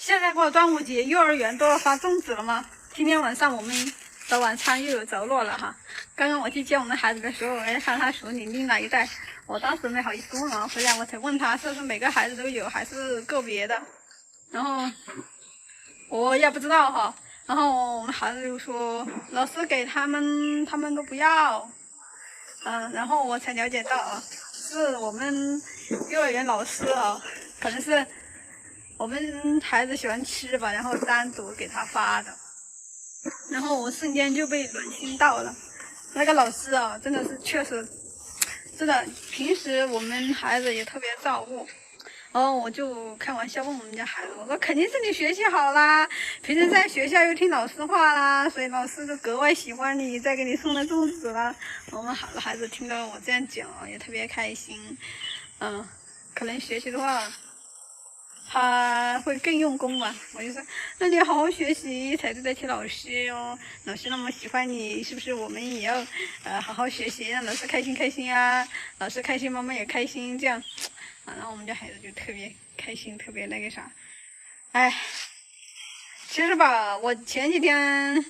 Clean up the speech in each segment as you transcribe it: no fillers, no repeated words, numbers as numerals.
现在过端午节，幼儿园都要发粽子了吗？今天晚上我们的晚餐又有着落了哈。刚刚我去接我们孩子的时候，我也看他手里拎了一袋，我当时没好意思问啊，回来我才问他是不是每个孩子都有，还是个别的。然后我也不知道哈。然后我们孩子就说老师给他们，他们都不要。然后我才了解到啊，是我们幼儿园老师啊，可能是我们孩子喜欢吃吧，然后单独给他发的。然后我瞬间就被暖心到了。那个老师啊，真的是确实，真的平时我们孩子也特别照顾。然后我就开玩笑问我们家孩子，我说肯定是你学习好啦，平时在学校又听老师话啦，所以老师就格外喜欢你，再给你送的粽子啦。我们孩子听到我这样讲也特别开心。可能学习的话他会更用功吧。我就说那你要好好学习才对得起老师哦，老师那么喜欢你，是不是我们也要好好学习，让老师开心开心啊，老师开心妈妈也开心，这样然后我们家孩子就特别开心，特别那个啥。其实吧，我前几天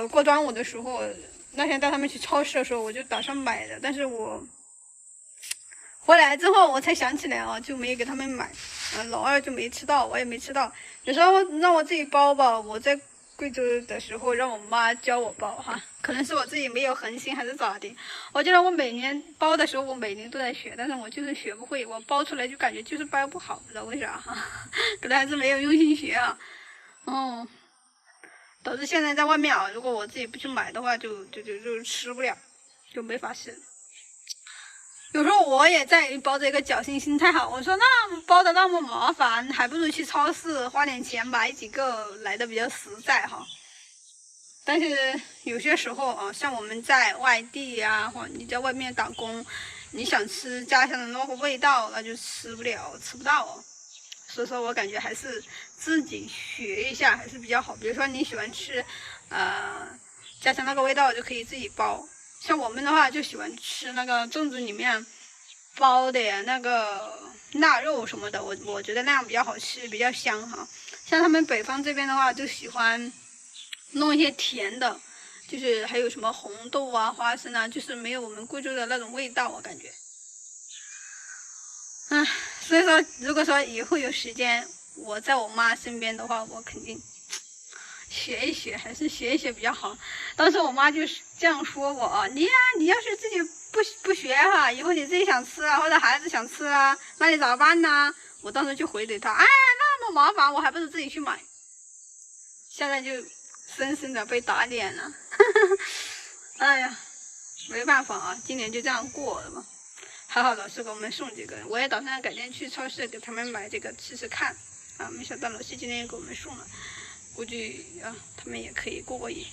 过端午的时候，那天带他们去超市的时候，我就打算买的，但是我回来之后我才想起来啊，就没给他们买。老二就没吃到，我也没吃到。有时候让我自己包吧，我在贵州的时候让我妈教我包哈，可能是我自己没有恒心还是咋的。我记得我每年包的时候，我每年都在学，但是我就是学不会，我包出来就感觉就是包不好，不知道为啥哈，可能还是没有用心学啊。导致现在在外面啊，如果我自己不去买的话，就吃不了，就没法吃。有时候我也在抱着一个侥幸心态哈，我说那包的那么麻烦，还不如去超市花点钱买几个来的比较实在哈。但是有些时候啊，像我们在外地啊，或者你在外面打工，你想吃家乡的那个味道，那就吃不到哦。所以说我感觉还是自己学一下还是比较好。比如说你喜欢吃家乡那个味道，就可以自己包。像我们的话就喜欢吃那个粽子里面包的那个腊肉什么的，我觉得那样比较好吃，比较香哈。像他们北方这边的话就喜欢弄一些甜的，就是还有什么红豆啊、花生啊，就是没有我们贵州的那种味道，我感觉。所以说如果说以后有时间我在我妈身边的话，我肯定学一学，还是学一学比较好。当时我妈就是这样说我啊，你要是自己不学哈，以后你自己想吃啊，或者孩子想吃啊，那你咋办呢？我当时就回怼她，那么麻烦，我还不如自己去买。现在就深深的被打脸了。哎呀，没办法啊，今年就这样过了嘛。还好老师给我们送这个，我也打算改天去超市给他们买这个吃吃看啊。没想到老师今天也给我们送了，估计他们也可以过瘾。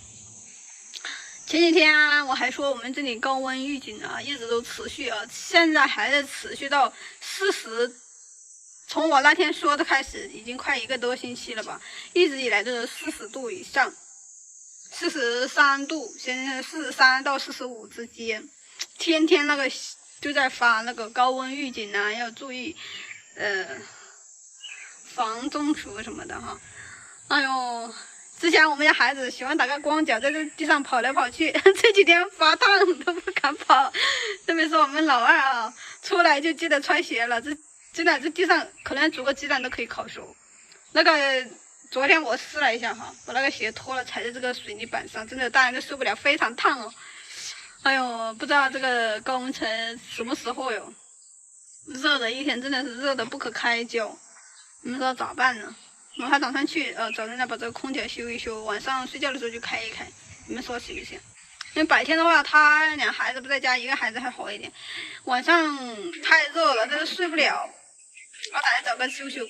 前几天我还说我们这里高温预警啊，一直都持续啊，现在还在持续到40，从我那天说的开始，已经快1个多星期了吧，一直以来都是40度以上，43度，现在43到45之间，天天那个就在发那个高温预警啊，要注意防中暑什么的哈。哎呦，之前我们家孩子喜欢打个光脚，在这地上跑来跑去，这几天发烫都不敢跑。特别是我们老二啊，出来就记得穿鞋了，真的这地上可能煮个鸡蛋都可以烤熟。那个昨天我试了一下哈，把那个鞋脱了，踩在这个水泥板上，真的大人都受不了，非常烫哦。哎呦，不知道这个高温层什么时候哟？热的一天真的是热的不可开交，你们说咋办呢？我还打算去找人来把这个空调修一修，晚上睡觉的时候就开一开，你们说行不行？因为白天的话，他俩孩子不在家，一个孩子还好一点，晚上太热了，真是睡不了。我打算找个修修。